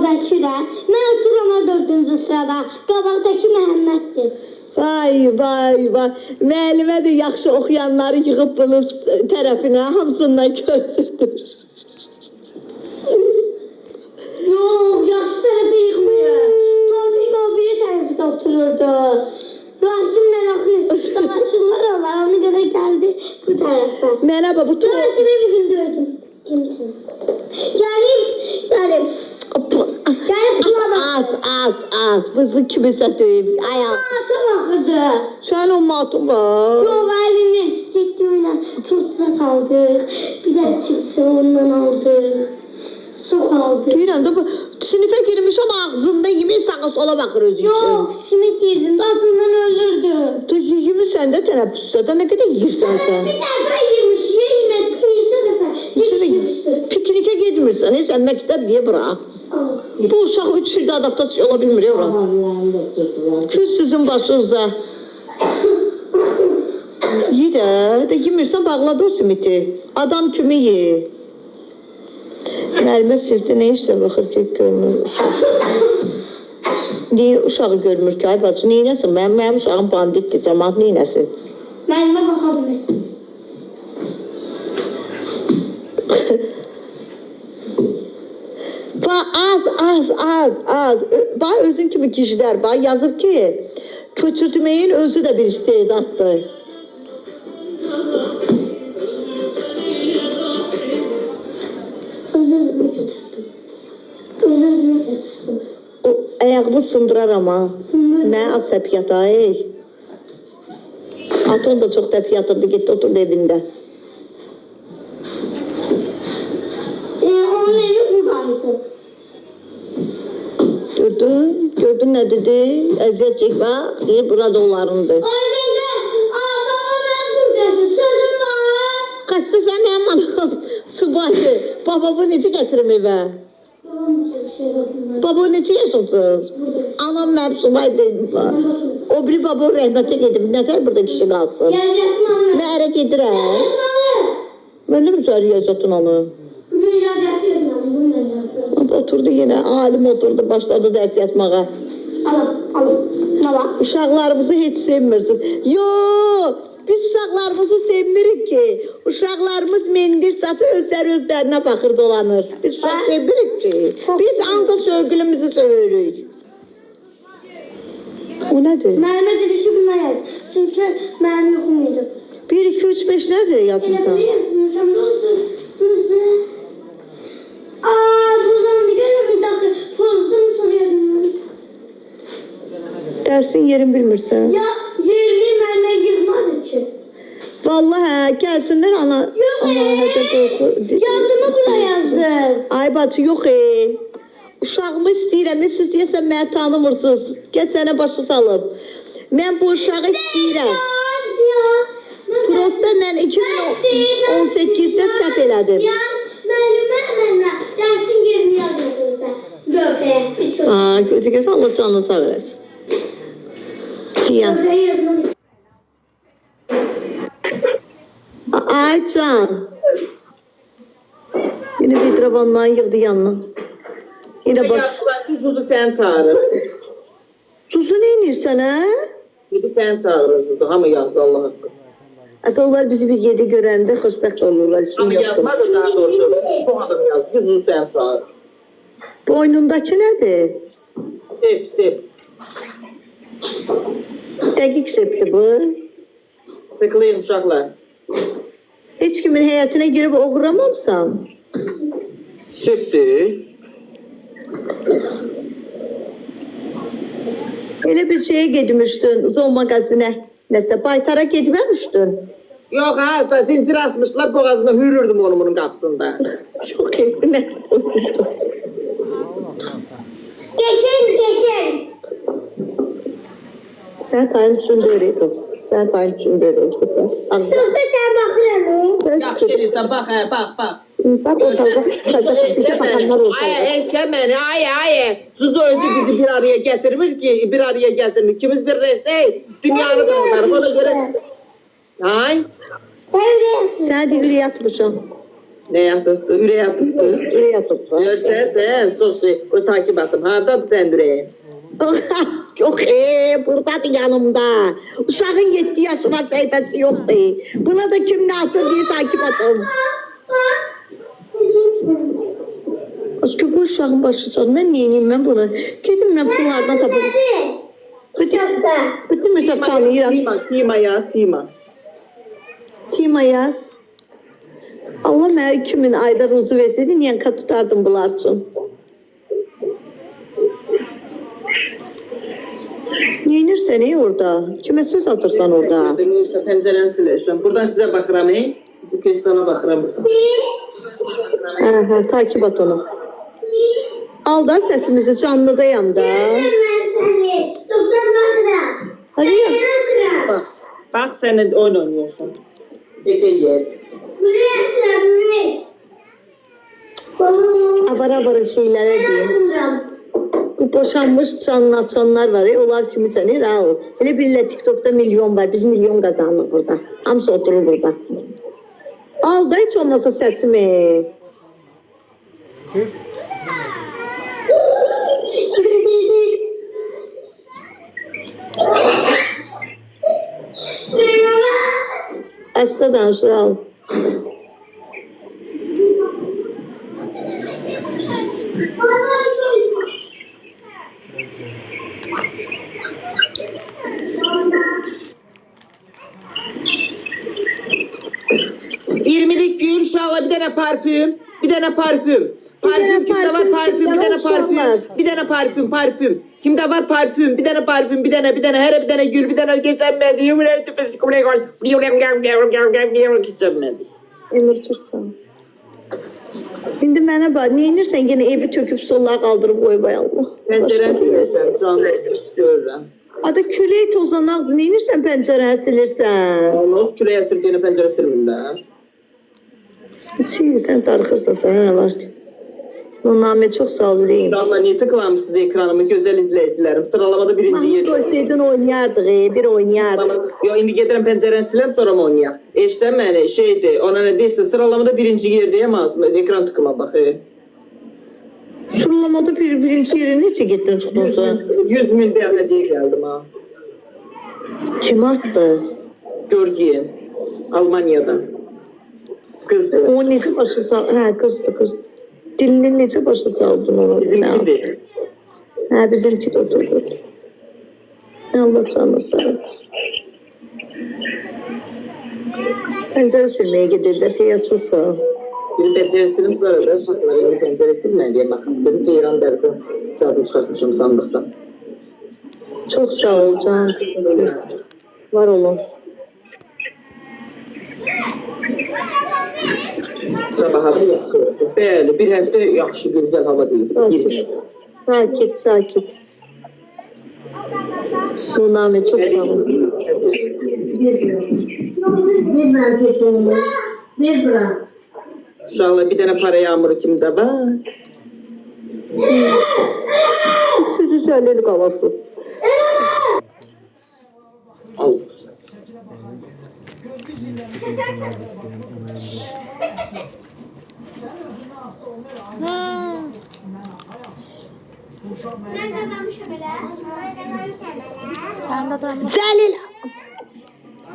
Qabaqdakı da. Mən otururam 4-cü sırada. Qabaqdakı Məhəmməddir. Vay. Müəllimə də yaxşı oxuyanları yığıb bunun tərəfinə hamısından köçürdür. Yox, yaxşı tərəfə yığmıyor. Tofiq o bir tərəfdə otururdu. Rasimlə Rasimlər olar, ona görə gəldi bu tərəfə. Mənə bax, bu tüm... Rasimi bir gün döydüm. Kimsin? Gəlib. Gəlib pula bax. Az. Bu kimisə döyüb. Ayaq. Matım axırdı. Sən o matım var. Yox, əlinin getdi ilə tuzla saldıq. Bir də çipsi ondan aldıq. Su aldıq. Deyirəm də bu sinifə girmişəm ağzında yemək sağa sola baxır özü üçün. Yox, simit yedim, acından öldürdüm. Tu yemirsən də tənəffüsdə, nə qədər yeyirsən sən? Bir dəfə yemiş, yemək, bircə dəfə. Yemişdir. Piknikə getmirsən, sən məktəb deyə bura. Bu uşaq 3 ildə adaptasiya ola bilmir, ora. Küs sizin başınıza. Ye də yemirsən, bağladı o simiti. Adam kimi ye. Müəllimə sirtdə nə işlə baxır ki, görmür uşaq. Niyə uşağı görmür ki, ay bacı, neynəsin? Mənim uşağım banditdir, cəmaat neynəsin? Müəllimə baxa bilmir. Az. Bax, özün kimi kişilər, bax, yazır ki, köçürtməyin özü də bir istedaddır. O ayağımı sındırar ama. Mən az təpiyyat ay. Aton da çox təpiyyatırdı, getdi oturdu evində. Onun evi buradaydı. Gördün nə dedi? Əziyyət çəkmə, deyir, burada onlarındır. Aydınca, baba mən buradasın, sözüm var. Xəstə sən mənim anam, subayı. Babamı necə gətirim evə? Baba necə yaşasın? Anam mənim subaydır. O biri baba rəhmətə gedib, nətər burada kişi qalsın? Gəzətin anı. Mən ərə gedirəm. Gəzətin anı. Mən nə bilsəm Gəzəttin anı? Gəzətin anı, bunu da yazdım. Oturdu yenə, alim oturdu, başladı dərs yazmağa. Alın. Baba. Uşaqlarımızı heç sevmirsin. Yox, biz uşaqlarımızı sevmirik ki. Uşaqlarımız mendil satır, özlərinə baxır dolanır. Biz uşaq sevmirik ki. Biz ancaq sevgilimizi sevirik. O nədir? Müəllimə dedi ki, buna yaz. Çünki müəllim yoxmuydu. 1, 2, 3, 5 nədir yazmışsan? Buzandı, gəlin bir daxil. Pozdum soruyorum. Dərsin yerin bilmirsən. Ya, yerini müəllimə yığmadı ki. Vallahi hə, gəlsinlər ana. Yox, yazımı buna yazdım. Ay bacı, yox Uşağımı istəyirəm, siz deyəsən məni tanımırsınız. Gəl sənə başa salım. Mən bu uşağı istəyirəm. Prosta mən 2018-də səhv elədim. Müəllimə, dərsin yerini yazmadın. Gövhəyə. Gözəkirsən, Allah canını sağ eləsin. Deyəm. Gövhəyə yazmadı. Ay can. Yine bir drabandan yığdı yanına. Yine baş... Zuzu sen çağırır. Susu neyinirsən, hə? Biri sen çağırır Zuzu. Hamı yazdı Allah hakkı. Hatta onlar bizi bir yedi görəndə xoşbəxt olurlar. Hamı yazmadı daha doğrusu. Çok adam yazdı. Zuzu sen çağırır. Boynundakı nədir? Sep. Dəqiq septi bu. Tıklayın uşaklar. Heç kimin həyatına girib oğuramamsan. Septi. Elə bir şeye getmişdin, Zon magazinə. Nəsə, baytara getməmişdin. Yok ha, zincir asmışlar boğazına hürürdüm onu bunun kapısında. Yox, nə? Geçin. Sən tayın üçün böyrəydin. Sən tayın üçün böyrəydin. Sınıfda sen bakıram. Yaxşı gelirsən, bak ha, bak. Bak ortalıqda çıxacaq, bizə baxanlar ortalıqda. Ay, eşlə məni, ay. Zuzu özü bizi bir araya getirmiş ki, bir araya getirmiş. İkimiz bir reşte, dünyanı dağılarım, ona göre. Ay. Sən də ürək atmışam. Ne yatıbdı? Ürək yatıbdı. Ürək yatıbsa. Görsən, çox şey. O takip atım. Hardadır sən ürəyin? Yox, buradadır yanımda. Uşağın 7 yaşı var, səhifəsi yoxdur. Buna da kim nə atır diye takip atım. Aşkı bu uşağın başı çal. Mən neyiniyim mən bunu? Gedim mən bunlardan tapırım. Bütün mesela tanıyıram. Tima yaz, Tima. Tima yaz. Allah mənə 2000 ayda ruzu verseydi, niyə tutardım bunlar üçün? Neyinirsən orada? Kimə söz atırsan orada? Pəncərəni siləşəm. Buradan sizə baxıram, sizi Kristana baxıram buradan. Hə, takip at onu. Al da səsimizi canlıdayam da. Hadi ya. Bax, sən oyun oynayırsan. Ekel yer. Avara şeylərə deyim. Bu boşanmış canlı açanlar var, onlar kimi səni Raul. Elə billə TikTok'da milyon var, biz milyon qazanırıq burada. Hamısı oturur burada. Al da heç olmasa səsimi. Əslə danışır Raul. Gül, uşaqlar bir dənə parfüm, bir dənə parfüm. Parfüm, kimdə var parfüm, bir dənə parfüm, bir dənə parfüm, parfüm. Kimdə var parfüm, bir dənə parfüm, bir dənə, hər bir dənə gül, bir dənə keçənmədi. Keçənmədi. Emir Tursan. İndi mənə bax, neyinirsən yenə evi töküb solluğa qaldırıb qoymayı Allah. Pəncərəni silirsən, canlı görürəm. Adı külək tozanaqdır, neyinirsən pəncərəni silirsən? Olmaz, külək əsir, yenə pəncərə silmirlər. Sil, sən darıxırsan, sana nə var ki? Name çok sağ ol ürəyim. Uşaqlar, niyə tıklamışsınız ekranımı, gözəl izləyicilərim? Sıralamada birinci yer. Qoysaydın oynayardıq, bir oynayardıq. Yo, indi gedirəm pəncərəni siləm, sonra mı oynayaq? Eşitən məni, şeydir, ona nə deyirsən, sıralamada birinci yerdəyəm, ekran tıkıma bax. Sıralamada birinci yeri necə getdin çıxdınsa? 100 min deyəmə deyə gəldim ha. Kim attı? Görgiyen, Almanya'dan. Kızdı. O necə başı sağ... Hə, qızdı. Dilini necə başı saldın onu? Bizimkidir. Hə, bizimki də oturdu. Allah canını sağ. Pəncərə silməyə gedirlər, xeyr çoxsa. Bir pəncərə silim, sonra da uşaqlar indi pəncərə silməliyə baxım. Dedim, ceyran dərdi, saatını çıxartmışım sandıqdan. Çox sağ ol can. Var olun. Sabah hava yaxşı. Bəli, bir həftə yaxşı, gözəl hava deyil. Sakit. Nurname çok sağ ol. Bir bırak. Uşaqlar, bir dənə para yağmuru kimdə var? Sizi söyledik havasız. Al. Zelil.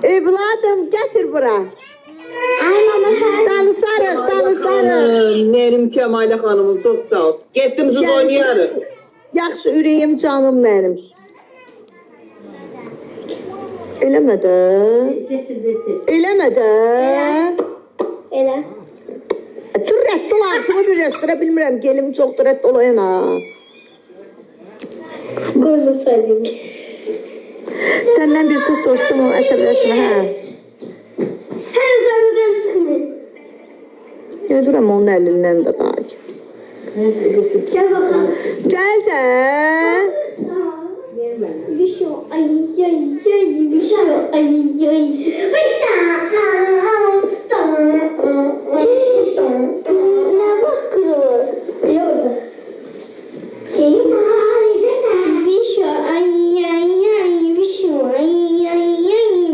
Evladım getir bura. Danışarıq. Mənim Kəmalə xanımım, çox sağ ol. Getdim, siz oynayarıq. Yaxşı ürəyim canım mənim. Eləmə də. Eləmə də. Elə. Dur rədd ol ağzımı bir rəstirə bilmirəm. Gelim çoxdur rədd olayın ha. Görmeseydim. Səndən bir söz soruşdum o əsəbləşmə hə. Her zaman çıkmıyor. Gözürəm onun əlindən də takip. Gel bakalım. Gəl də. Bir şey ay bir şey ay. Ne bakıyor? Orada. Bir şey ay bir şey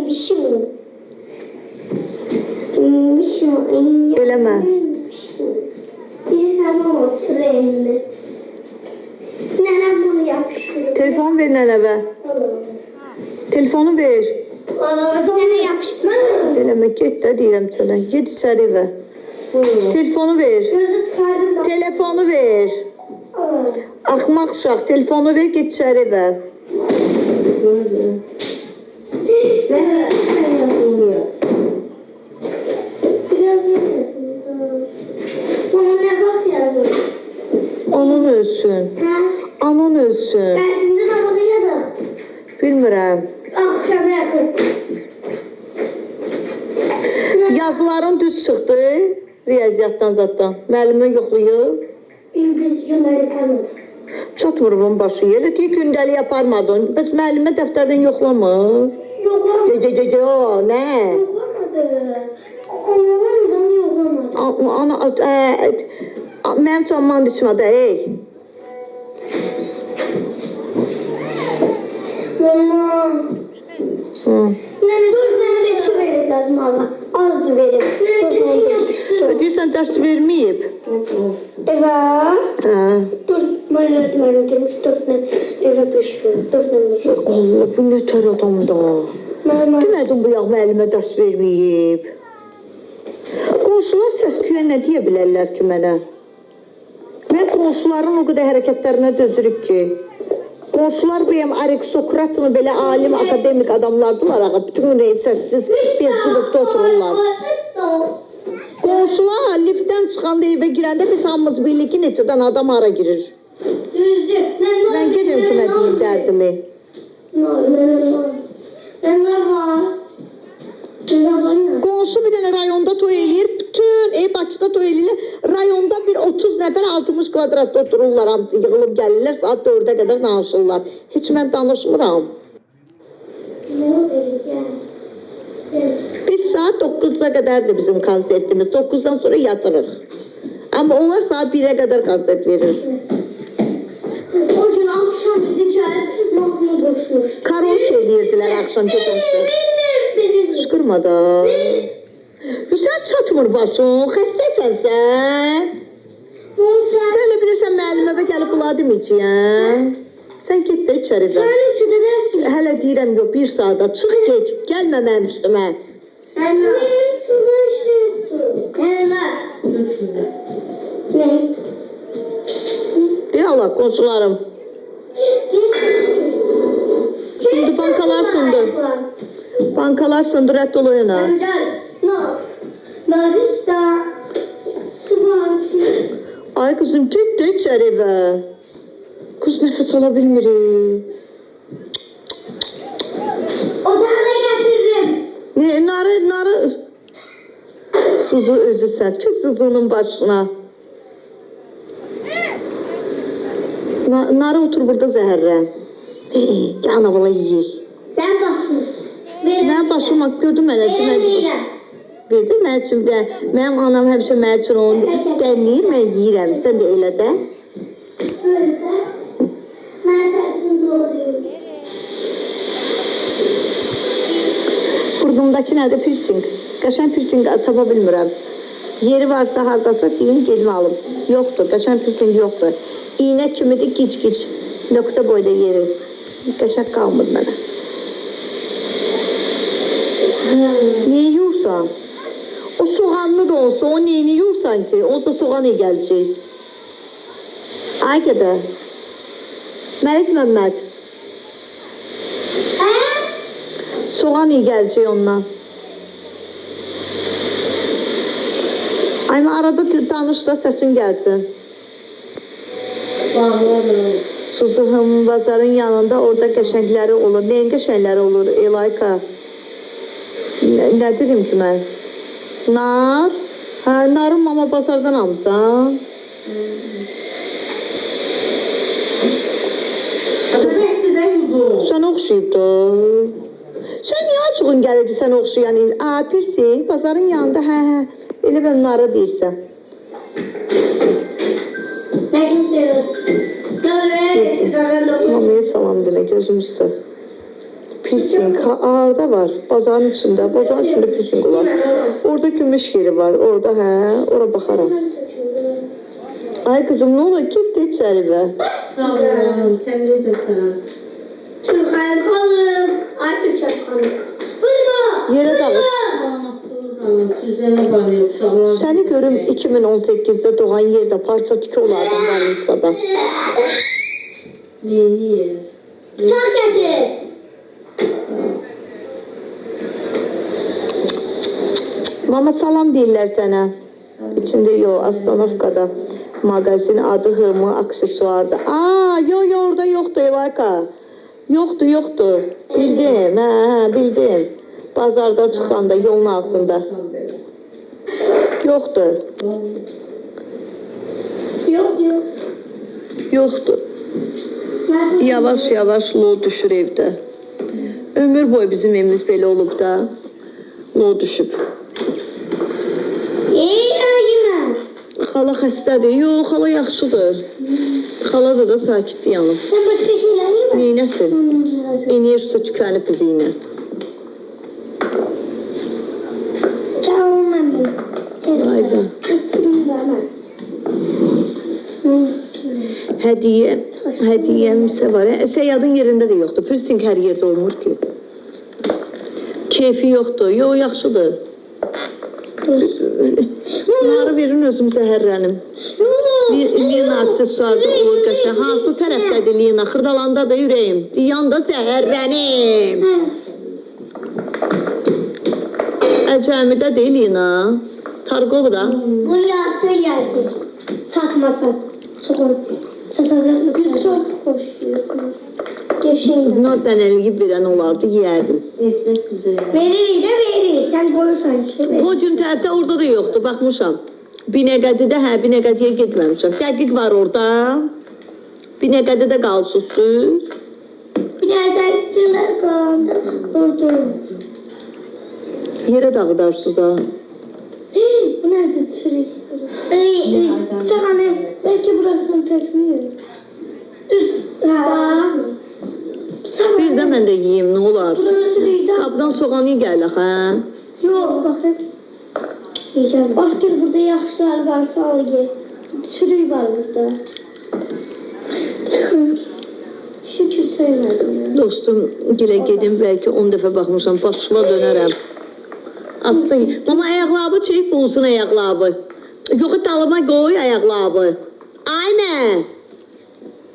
bir şey. Eləmə. beni. Nenem bunu yapıştırır. Telefon ver nənəvə. Telefonu ver. Nene yapıştırır. Eləmə, get də deyirəm sənə. Get içəri evə. Telefonu ver. Gözü çıkardım da. Telefonu ver. Axmaq uşaq, telefonu ver, get içəri evə. Biraz yazın. Bana ne bak yazın. Onun ölsün. Ha? Onun ölsün. Ben şimdi de bunu yazın. Bilmirəm. Akşam yazın. Yazıların düz çıxdı. Riyaziyyatdan zatdan. Müəllimə yoxlayıb. Biz günleri kalmadık. Çatmır bunun başı. Elə ki, gündəlik yaparmadın. Bəs müəllimə dəftərdən yoxlamır. Yoklamadı. Gece o ne? Yoklamadı. Onun canı yoklamadı. Ana mənim canımdan içmədə ey. Mama. Hı. Ben 4 tane 5 verir lazım Allah. Azdı verir. Neredesin yapıştır. Deyirsən dərs verməyib. Evet. Hə. 4 maliyet demiş 4 tane eve 5 verir. 4 tane 5 verir. Allah bu ne tər adamda. Mama. Demədim bu yağ müəllimə dərs verməyib. Qonşular səs-küyə nə deyə bilərlər ki mənə? Mən qonşuların o qədər hərəkətlərinə dözürük ki. Qonşular bəyəm Ariksokratını belə alim, akademik adamlardılar ağa. Bütün gün səssiz bir zubukda otururlar. Qonşular liftdən çıxanda evə girəndə biz hamımız bilirik ki, neçədən adam hara girir. Düzdür. Mən gedim kimə deyim dərdimi. Ne var? Qonşu bir dənə rayonda toy eləyir, bütün Bakıda toy eləyir. Rayonda bir 30 nəfər 60 kvadratda otururlar, hamısı yığılıb gəlirlər, saat 4-ə qədər danışırlar. Heç mən danışmıram. Biz saat 9'a kadardı bizim konsertimiz. 9'dan sonra yatırır. Ama onlar saat 1'e kadar konsert verir. O gün akşam dikkat lokma düşmüştü. Karaoke eləyirdiler akşam gecəsi. Şıkırma da. Sen çatmır başın, xəstəsən sən. Sen elə bilirsən müəllimə gəlib bula deməyəcəyəm. Sen git də içəri də. Sen hissedersin. Hələ deyirəm yox, 1 saata çıx get, gəlmə mənim üstümə. Ben sıvı işte yoktu. Ne? Deyə Allah qonşularım. Sundu bankalar sundu. Bankalar sundu, rədd ol oyuna. No. Barista. Sıvı. Ay kızım get də içəri evə. Kız nəfəs ala bilmirik. Odağına getirdim. Ne, narı. Suzu özü sən, ki Suzunun başına. Narı otur burada zəhərlə. Gel ana bala yiyək. Sen bakın. Mən başıma gördüm mənə. Ben yiyeceğim. Verdi mən üçün də. Mənim anam həmişə mən üçün onu dənləyir, mən yiyirəm. Sən də elə də. Böyle. Ben sensin doğruyum. Burnumdakı nədir? Piercing. Qəşən piercing tapa bilmirəm. Yeri varsa hardasa deyin, gelin alım. Yoxdur, qəşən piercing yoxdur. İğnə kimidir, gic. Nöqtə boyda yeri. Qəşən qalmır mənə. Niyə yursan? O soğanlı da olsa, o neyini yursan ki? Olsa soğan iyi gələcək. Ay qədər. Məlik Məmməd. Soğan iyi gələcək ondan. Ay arada danış da səsin gəlsin. Suzuhun bazarın yanında orada qəşəngləri olur. Neyin qəşəngləri olur Elayka? Nə dedim ki mən? Nar. Hə, narın mama bazardan almışsan. Sən oxşayıbdır. Sən niyə açığın gəlir ki, sən oxşayan? Piercing, bazarın yanında, hə. Elə ben narı deyirsən. Ne kimse Mamaya salam dinle, gözüm üstü. Piercing, orada var. Bazarın içində. Bazarın içində piercing olar. Orada gümüş yeri var. Orada, hə. Ora baxaram. Ay kızım ne olur git de içeri be. Sağ olun. Sen necəsən? Türkan kalın. Ay Türkan kalın. Buyurma. Yere dağıt. Salamatçılıq sizlərə var uşaqlar. Seni görüm 2018'de doğan yerde parça tiki olardım varlıqsa da. Neyir? Çak getir. Mama salam deyirlər sənə. İçində yox, Astanovkada. Mağazin adı Hırmı aksesuarda. Aa, yo orada yoxdur Elayka. Yoxdur. Bildim, bildim. Bazarda çıxanda yolun ağzında. Yoxdur. Yoxdur. Yavaş lol düşür evdə. Ömür boyu bizim evimiz belə olub da. Lol düşüb. Yeme. Xala xəstədir. Yox, xala yaxşıdır. Xala da sakitdir yanıb. Sen başka şeyler yeme. Neynəsin? Enerjisi tükənib bizi ilə. Tamam ben. Vay be. Hədiyyəmsə var. Səyyadın yerində də yoxdur. Piercing hər yerdə olmur ki. Keyfi yoxdur. Yox, yaxşıdır. Bunları verin özüm zəhərlənim. Lina aksesuarda olur qəşəng. Hansı tərəfdədir Lina? Xırdalanda da ürəyim. Diyanda zəhərlənim. Əcəmidə deyil Lina. Targovda. Bu yasa gelecek. Satmasa. Çok Satacaksın. Çok hoş. Geçin. Bunlar dənəliyi verən olardı, yeyərdim. Evdə sizlərə. Verir de verir. Sen koyursan işte verir. Podium tərəfdə orada da yoxdur, baxmışam. Binəqədidə, Binəqədiyə getməmişəm. Dəqiq var orada. Binəqədidə qalsızsız. Bir yerden yıllar kalandı. Durdu. Yerə dağıdarsınız ha. Bu nerede çürük? Sana belki burasını tekmiyor. Ha. Bir də mən də yeyim, nə olar? Burası çürük. Qapıdan soğanı gəlir, hə? Yok bakın. Bak gel burada yaşlar var sağlığı. Çürük var burada. Şükür söylemedim ya. Dostum, gilə gedim, bəlkə 10 dəfə baxmışam, başına dönərəm. Aslı, mama ayaqlabı çək, bulsun ayaqlabı. Yox, dalıma qoy ayaqlabı. Aynə.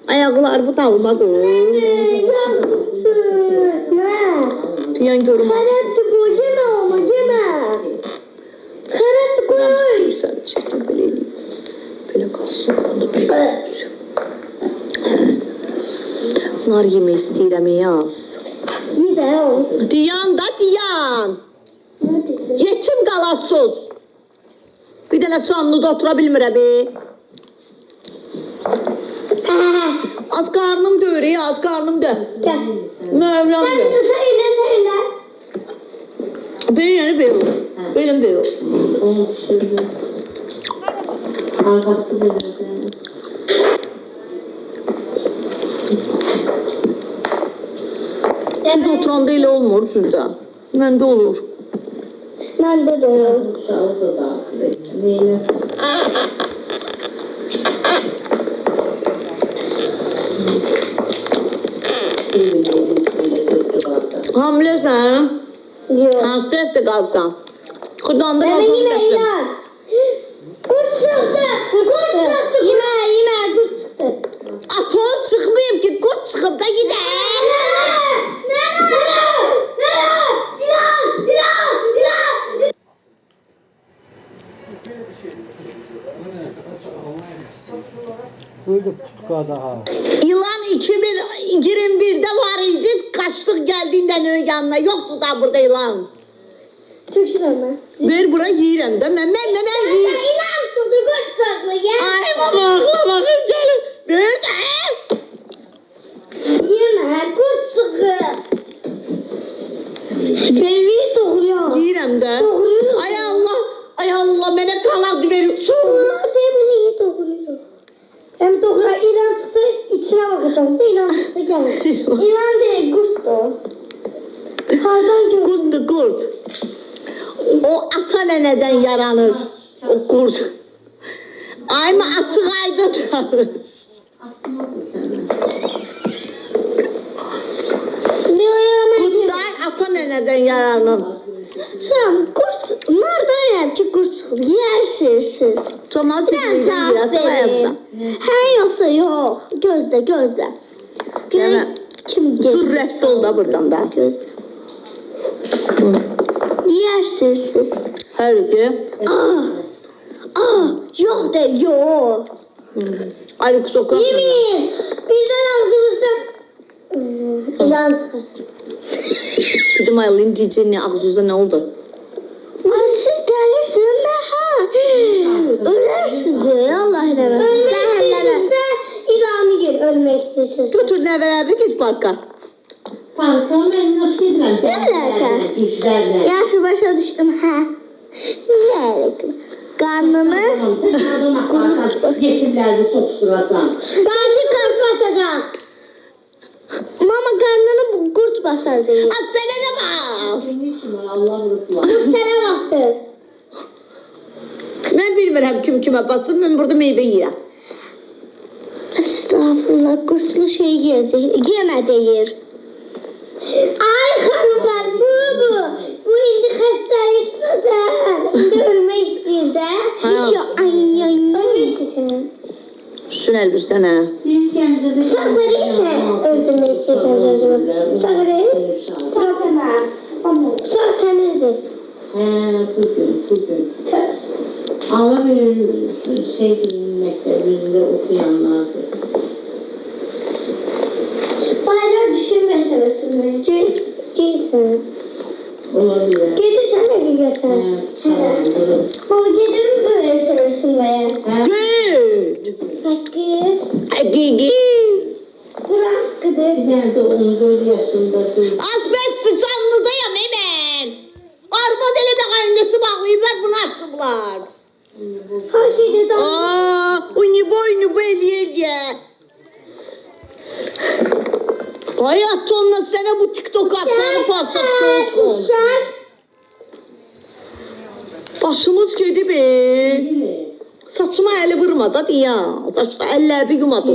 Ayaqlarımı dalıma qoy. Diyan görüm. Karatı koy, yeme ama yeme. Karatı koy. Sən çəkdim, belə eləyim. Belə qalsın, onu belə. Nar yemək istəyirəm, yaz. İyi de olsun. Diyan da diyan. Ne dedi? Yetim qalatsız. Bir dənə canlıda otura bilmirəm. Az qarnım döyür, az qarnım dö. Gel. Mövləm Sen dö. de söyle. Benim benim. Benim benim. Onu düşürdüm. Ağabey verirəm. Siz oturanda elə olmur sizdə. Məndə olur. Ben de doğru. Uşağı da daxil etdim. Neyləsin? Hamiləsən? Yok. Hansı tərəfdə qalsan? Xırdanda Yeme qalsan yeme dəsən. ilan. Kurt çıktı. Kurt çıktı. Yeme kurt çıktı. Atoz çıxmayayım ki, qurt çıxıb da gider. İlan 2021'de var idi, kaçtık geldiğinden ön yanına. Yoktu da burada ilan. Çok şükür. Ver bura yiyirəm də, mən yiyirəm. İlan çıktı kurt çıktı ya. Ay baba, ağlamak gelin. Ver də. Yeme kurt çıktı. Beni doğruyor. Yiyirəm də. Doğruyor. Ay Allah, mənə qalaq verir. Onlar da bunu iyi doğruyor. Hem doğruyor. İlan çıksa içine bakacağız. İlan çıksa gelir. İlan değil kurttu. Hardan gördün? Kurtdur, kurt. O ata nənədən yaranır. O kurt. Ayma açıq aydın. Atmadı seni. Qurtlar ata nənədən yaranır. Sen kurt, nereden yer ki kurt çıkıp yersiniz siz? Çomal Sen tüpüyden cevap girəsən verin. ayaqda. He yoksa yok. Gözle gözle. Deme. Kim Dur geçsin? rədd ol da buradan da. Gözle. Yersiniz siz. Hər ki. Yok de yok. Ali kusokak. Yemin. Birden ağzımızdan. İlan çıkar. Dedim ayılın diyeceğin ne ağzınıza ne oldu? Ay siz delisiniz de ha. Ölersiniz de Allah rahmet. Ölmek de ilanı gir. Ölmek istiyorsunuz. Götür nəvələri git parka. Parka ben hoş gedirəm. Ne alaka? İşlerle. Yaşı başa düştüm ha. Ne alaka? Karnını Tamam sen adam akarsan yetimlerini sokuşturasan. karşı kurt basacak. Mama karnını kurt basacak. Az sənə nə var? Ne işin var Allah unutma. Kurt sana bastır. Mən bilmirəm kim kimə bassın, mən burada meyvə yeyirəm. Estağfurullah kurtlu şey gelecek. Yemedi yer. Ay hanımlar bu. Bu indi hastalıklı da. İndi ölmek istiyor da. Ha. Hiç yok. Ay ay. Ölmek istiyorsun. Düşün elbisdən hə. Büyük kendinize Uşaq veriyse öldürmek istiyorsanız özümü. Uşaq vereyim. Uşaq temiz. Uşaq temizdir. Bugün. Allah bilir şey mektebinde okuyanlardı. Bayrağı düşür meselesi mi? Giysin. Olabilir. Gidi sen de giy götür. Sağlandırın. Baba gidi mi böyle seversin be? Git. Hakkı. Gigi. Kur'an kıdır. Bir tane de 14 yaşında kız. Az bəsdir canlıdayam mən. Armud elə də qaynası bağlayıblar, bunu açıblar. Her şeyde daha. Uynu eləyə. Hayat onunla sənə bu TikTok atsanı parçası olsun. Uşak. Başımız gedib. Saçıma əli vurma da deyə. Saçma əlləri yumadı.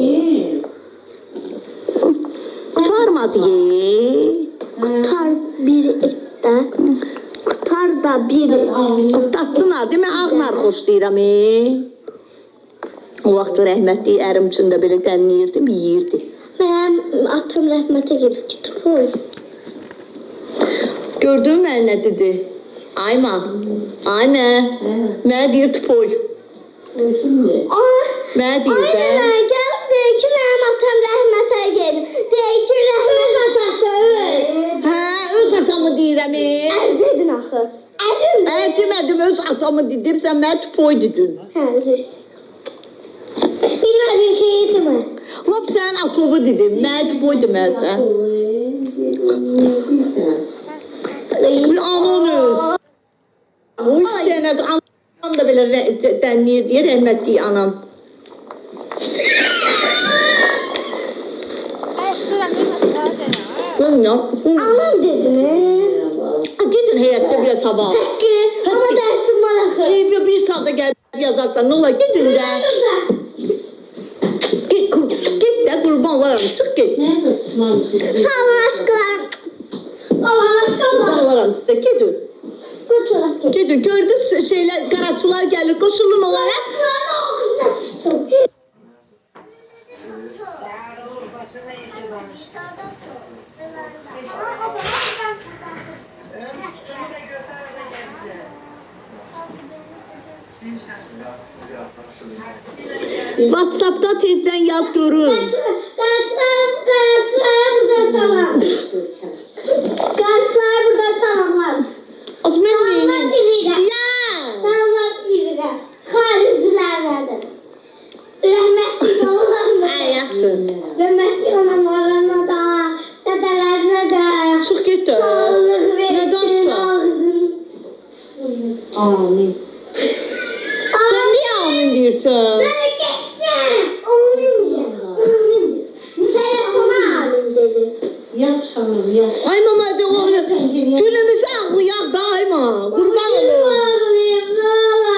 Kurtarmadı ye. Kutar bir etten. Kutar da bir Tatlınar değil mi? Ağnar xoşlayıram. O vaxt rəhmətli ərim üçün də belə dənləyirdim, yeyirdi. Benim atım rahmete girip gidip oy. Gördün mü nə dedi? Ayma. Ayma. Mənə deyir tupoy. Mənə deyir də. Aynen geldi ki benim atam rahmete girdi. Deyir ki rahmet atası öz. Hə, öz atamı deyirəm. Er dedin axı. Erin. Demədim, öz atamı dedim, sən mənə tupoy dedin. Ha özür istəyirəm. Bilmediğin şey yedi mi? Lap sən atovu dedim, mənə tupoy deməlisən. Bir anonuz. Oy sənə anam da belə dənləyir deyə rəhmətli anam. Anam dedi mi? Gidin heyətdə biraz hava. Hakkı ama dersim var axı. Bir saata gəl yazarsan, nə olar, gidin də. Git də, qurban olaram, çıx get. Sağ olun aşklar. Sağ olun aşklar. Qurban olaram sizə, gedin. Götürək gel. Gedin, gördünüz şeylər, qaraçılar gəlir, qoşulun onlara. Aşklar ağzına sıçtım. WhatsApp'da tezdən yaz görün. Karşılar burada salam. Karşılar burada salamlar. Az mən Salamlar neyim? dilirəm. Ya! Salamlar dilirəm. Xaricilərlədir. Rəhmətli olanlarına Hə, yaxşı. Rəhmətli olanlarına da, dədələrinə də. Çıx get də. Sağlıq versin Nədansa? ağzını. Amin. Sən niyə amin deyirsən? Böyle geçtim. Oğlum telefona alim dedi. Yaxşı hanım, yaxşı. Ay mama, gülümüzü ağlayak da ayma. Qurban olun.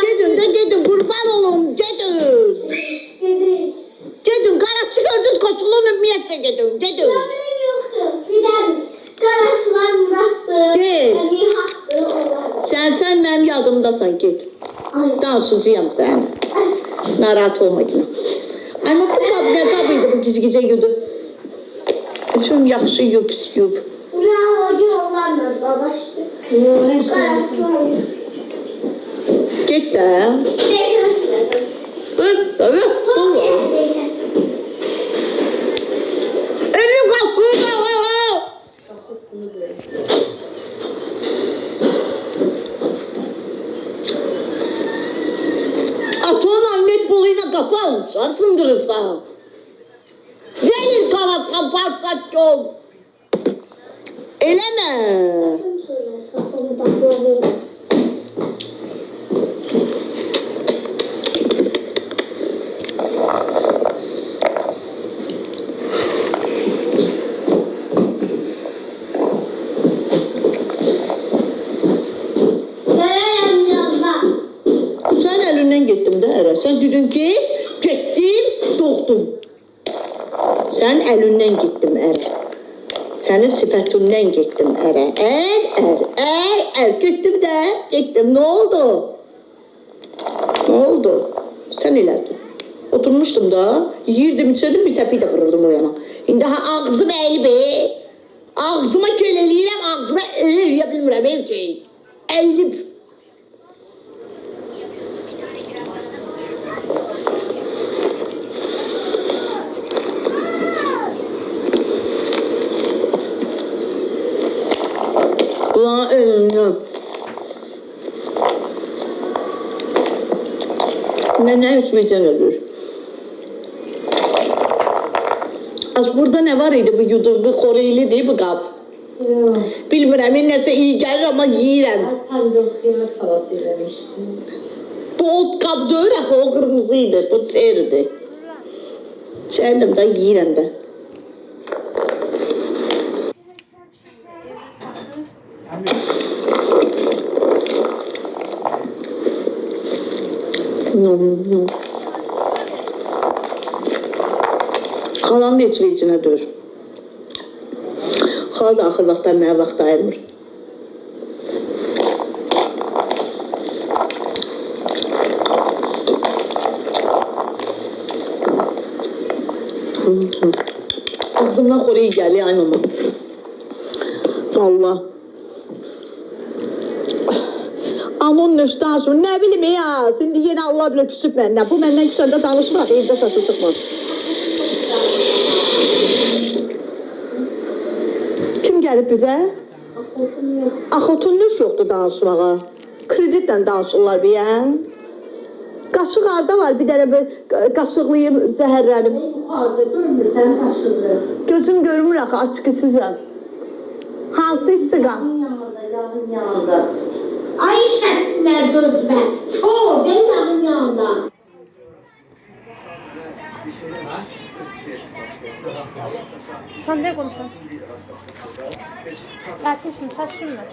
Gedin də, gedin, qurban olun, gedin. Neyse gedim. Problemim yoktu. Giderim. Karaçılar Murat'tı. Gel. Nihat'tı. Onlar. Sen benim yadımdasan git. Ay. Danışıcıyam sen. Narahat olma yine. Ama bu kab ne kabıydı bu gizgicə yudu. Bizim yaxşı yub, pis yub. Buraya o gün onlarla dalaştı. Karaçılar. Git de. Neyse süreceğim. Hadi. Çok yerdeyse. Elim kalktı. Atonla metboluyla kapan, sındırırsan. Senin kanatsan parçat yol. Eleme. Sen elinden gittim de ərə. Sen dedin ki, getdim, doğdum. Sen elinden gittim ərə. Senin sifətindən gittim ərə. Gittim de, gittim. Ne oldu? Ne oldu? Sen elədin. Oturmuştum da, yiyirdim, içirdim, bir təpiyi də vururdum o yana. İndi ağzım əyilib, ağzıma köləliyirəm, ağzıma eləyə bilmirəm, ev şey. Əyilib. Ulan ölüm. Ne içmeyeceksin ölür. Az burada ne var idi bu yudu, bu koruylu değil bu kap. Bilmirəm, nəsə iyi gəlir ama yiyirəm. Salat yemiştim. Bu ot kap deyir axı, o qırmızıydı, bu serdi. Çərdim də, yiyirəm də. Xalan da heç vecinə dör. Xala da axır vaxtlar mənə vaxt ayırmır. Ağzımdan xoruyu gəlir ay mama. Valla. Anon nöş danışmır. Ne bileyim ya. Şimdi yine Allah bilir küsüp benden. Bu benden küsende danışmır. Evde saçı çıkmaz. Kim gelip bize? Axotun nöş yoktu danışmağa. Kreditten danışırlar bir ya. Qaşıq arda var. Bir dənə qaşıqlayıb zəhərlənib. Yukarıda görmürsen taşındı. Gözüm görmür axı. Açıqsızam. Hansı istiqam? Yağın yanında. Ay şəslər gözmə. Çok değil yağın yanında. Sen ne konuşuyorsun? Saçısın, saçsın mı?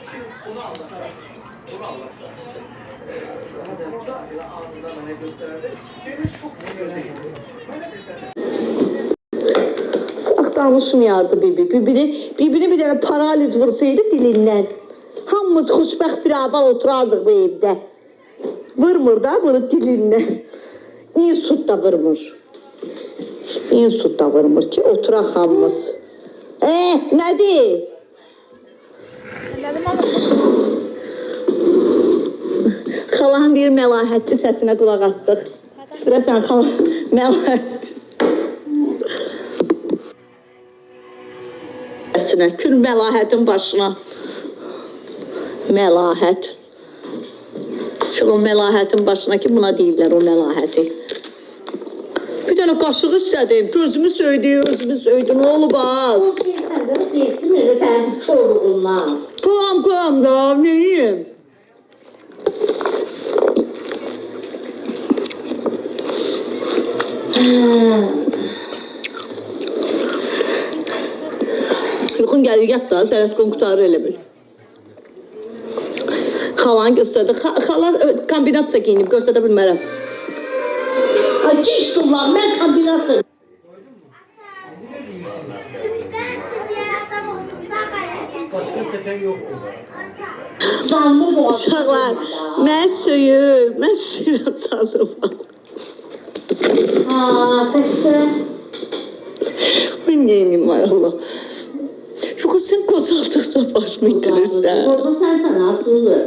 Sağ danışmayardı birbirini bir dənə paraliz vursaydı dilindən. Hamımız xoşbəxt bir adam oturardıq bu evdə. Vurmur da bunu dilindən. İnsut da vurmur. İnsut da vurmur ki oturaq hamımız. Nədir? Dedim ama Xalan deyir məlahətli səsinə qulaq astıq. Görəsən xalan məlahətli. Səsinə, kül məlahətin başına. Məlahət. Kül o məlahətin başına ki buna deyirlər o məlahəti. Bir dənə qaşıq istədim, gözümü söydü, özümü söydü, nə olub az? O şey sende de değilsin öyle sen çoruğundan. Qoyam da, neyim? Yuxun gəlir, yat da, sənət qon qutarı elə bil. Xalan göstərdi. Xalan kombinasiya giyinib, göstərdə bilmərəm. Ay ciş kullan ben kombinasyon. Canlı boğaz. Uşaqlar, mən söyür, mən söyürəm sandım. Ha, peki. Mən neyim ay Allah. Yox, sən qocaldıqca başımı itirirsən. Qoca sensən acılı.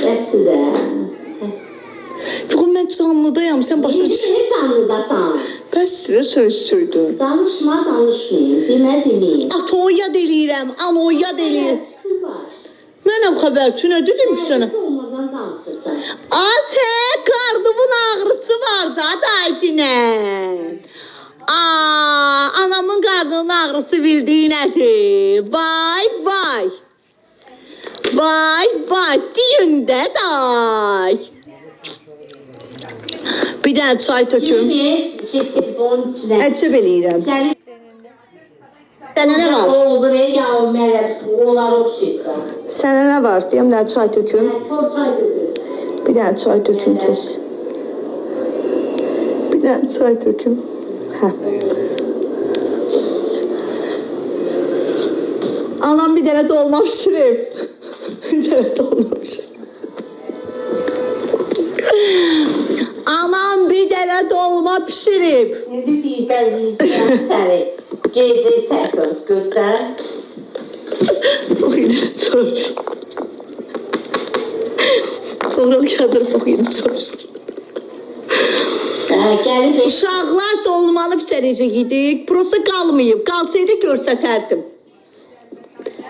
Bəsi də. Yox, mən canlıdayam, sən başa Hiç canlıdasan. Bəs sizə söz söydüm. Danışma, danışmayın. Demə, demeyin. Atoya delirəm, anoya delirəm. Mənəm xəbərçi, nə dedim ki sənə? Olmadan danışırsan. Ase, qarnımın ağrısı var da, daytinə. Anamın qarnının ağrısı bildiyi nədir? Vay, vay. Vay, vay, deyin də, day. Bir dənə çay töküm. Bir telefonun içine. Əcəb eləyirəm. Gəlir. Sənə nə var? Olur yavrum mələs. Onlar oxşayırsan. Sənə nə var? Deyəm, bir dənə çay töküm. Çok çay dökür. Bir dənə çay töküm tez. Bir dənə çay töküm. Hə. Anam bir dənə dolma pişirib. Bir dənə dolma pişirib. Anam bir dənə dolma pişirib. Ne dediği belli səni. Gece səkön göstər. Bakayım soruştum. Sonra kadar bakayım soruştum. Gəlib eş. Uşaqlar dolmalı pişirəcəkdik. Prosta qalmayıb. Qalsaydı görsətərdim.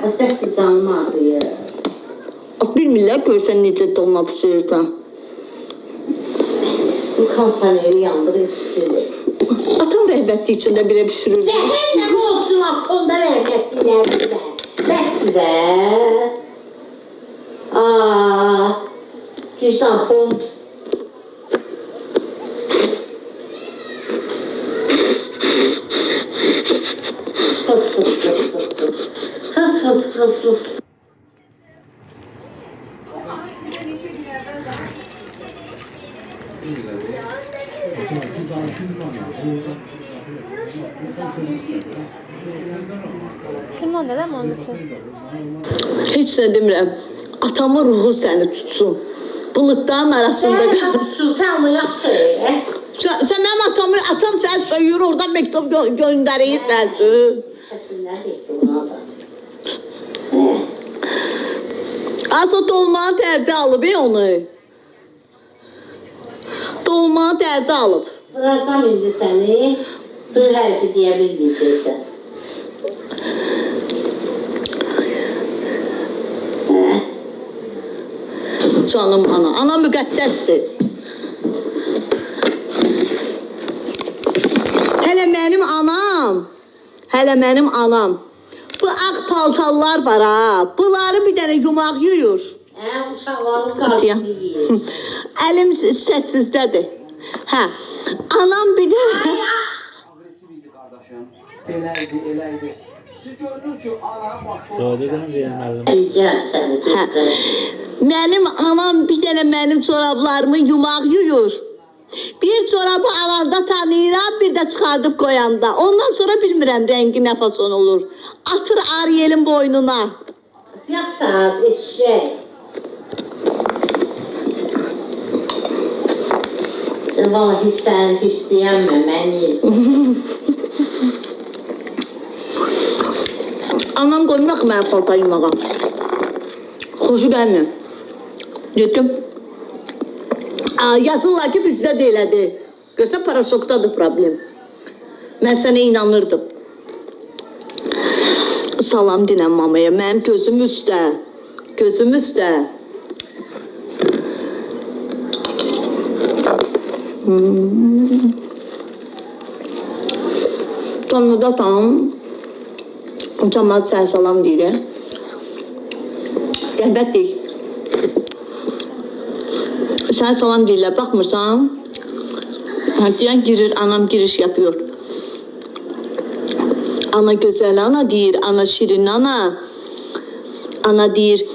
Bəs canım ağrıyır. Az bilmirlər görsən necə dolma pişirirsən. Bu kalsan evi yandırıb sizi. Atam rəhbətli içində belə pişirir. Cəhənnəm olsun onda rəhmətlilərində. Bəs də. Tampon. Hız. Kim o neden mi olmuşsun? Heç nə demirəm. Atamın ruhu səni tutsun. Buludların arasında Sən qalsın. tapışsın, sən onu yaxşı elə. Sən mənim atam səni söyür, oradan məktub göndərir sənsin. Şəsinlər deyil ona da. Az o dolmanın dərdi alıb onu. Dolmanın dərdi alıb. Vuracam indi səni. Bu hərfi deyə bilməyəcəksən. Canım ana. Ana müqəddəsdir. Hələ mənim anam. Bu ağ paltarlar var ha. Bunları bir dənə yumaq yuyur. Uşaqların qarşını yiyir. Əlim səssizdədir. Hə. Anam bir də... Agresiviydi kardeşim. Eləydi. Siz gördünüz ki, ana başı... Söylədin deyəməlim. Deyəcəm səni. Hə. Mənim anam bir dənə mənim çorablarımı yumaq yuyur. Bir çorabı alanda tanıyıram, bir də çıxardıb qoyanda. Ondan sonra bilmirəm rəngi nə fason olur. Atır Ariel'in boynuna. Yaxşı az, eşək. Sən valla hissəni hissiyənmə, mən yiyirsən. Anam qoymaq mənə paltar yumağa. Xoşu gəlmir. Dedim. Yazırlar ki, bizdə də elədir. Görsən, paraşokdadır problem. Mən sənə inanırdım. Salam dinən mamaya, mənim gözüm üstə. Gözüm üstə. Tonluda tam. Uçamaz sənə salam deyirəm. Rəhbətlik. Sen salam deyirlər, baxmırsan. Deyən girir, anam giriş yapıyor. Ana güzel ana deyir, ana şirin ana. Ana deyir,